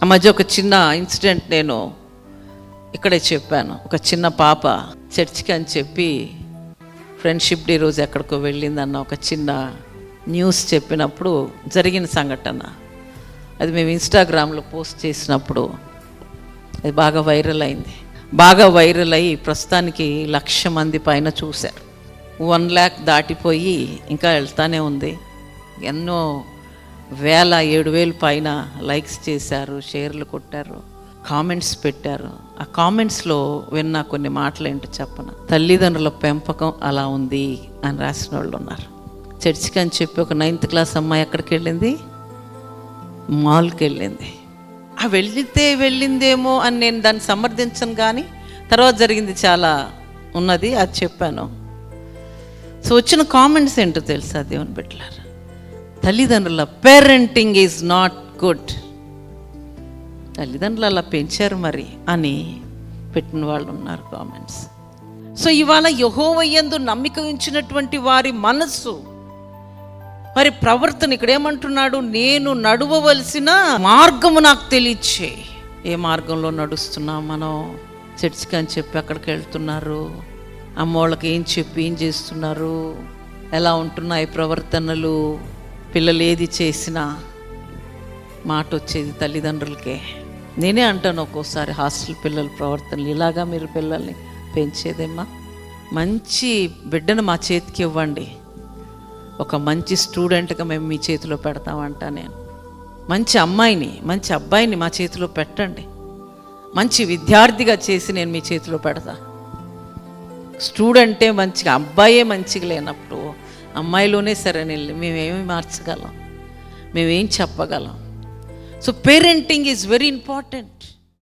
ఆ మధ్య ఒక చిన్న ఇన్సిడెంట్ నేను ఇక్కడే చెప్పాను. ఒక చిన్న పాప చర్చికి అని చెప్పి ఫ్రెండ్షిప్ డే రోజు ఎక్కడికో వెళ్ళిందన్న ఒక చిన్న న్యూస్ చెప్పినప్పుడు జరిగిన సంఘటన అది మేము ఇన్స్టాగ్రామ్లో పోస్ట్ చేసినప్పుడు అది బాగా వైరల్ అయింది. బాగా వైరల్ అయ్యి ప్రస్తుతానికి 1,00,000 మంది పైన చూశారు. 1,00,000 దాటిపోయి ఇంకా వెళ్తానే ఉంది. ఎన్నో 7,000 పైన లైక్స్ చేశారు, షేర్లు కొట్టారు, కామెంట్స్ పెట్టారు. ఆ కామెంట్స్లో విన్న కొన్ని మాటలు ఏంటో చెప్పన. తల్లిదండ్రుల పెంపకం అలా ఉంది అని రాసిన వాళ్ళు ఉన్నారు. చర్చికి అని చెప్పి ఒక 9th క్లాస్ అమ్మాయి ఎక్కడికి వెళ్ళింది, మాల్కి వెళ్ళింది. ఆ వెళ్ళిందేమో అని నేను దాన్ని సమర్థించను, కానీ తర్వాత జరిగింది చాలా ఉన్నది, అది చెప్పాను. సో వచ్చిన కామెంట్స్ ఏంటో తెలుసా దేవుని బిడ్డలారా, తల్లిదండ్రుల పేరెంటింగ్ ఈజ్ నాట్ గుడ్, తల్లిదండ్రులు అలా పెంచారు మరి అని పెట్టిన వాళ్ళు ఉన్నారు కామెంట్స్. సో ఇవాళ యెహోవా యందు నమ్మిక ఉంచినటువంటి వారి మనస్సు, వారి ప్రవర్తన ఇక్కడ ఏమంటున్నాడు, నేను నడవవలసిన మార్గము నాకు తెలియచే. ఏ మార్గంలో నడుస్తున్నాం మనం? చర్చికి అని చెప్పి అక్కడికి వెళ్తున్నారు, అమ్మోళ్ళకి ఏం చెప్పి ఏం చేస్తున్నారు, ఎలా ఉంటున్నాయి ప్రవర్తనలు, పిల్లలు ఏది చేసినా మాట వచ్చేది తల్లిదండ్రులకే. నేనే అంటాను ఒక్కోసారి హాస్టల్ పిల్లల ప్రవర్తనలు, ఇలాగా మీరు పిల్లల్ని పెంచేదేమ్మా? మంచి బిడ్డను మా చేతికి ఇవ్వండి, ఒక మంచి స్టూడెంట్గా మేము మీ చేతిలో పెడతామంటా నేను. మంచి అమ్మాయిని మంచి అబ్బాయిని మా చేతిలో పెట్టండి, మంచి విద్యార్థిగా చేసి నేను మీ చేతిలో పెడతా. స్టూడెంటే మంచిగా, అబ్బాయే మంచిగా లేనప్పుడు అమ్మాయిలోనే సరే మేమేమి మార్చగలం, మేమేం చెప్పగలం? So parenting is very important.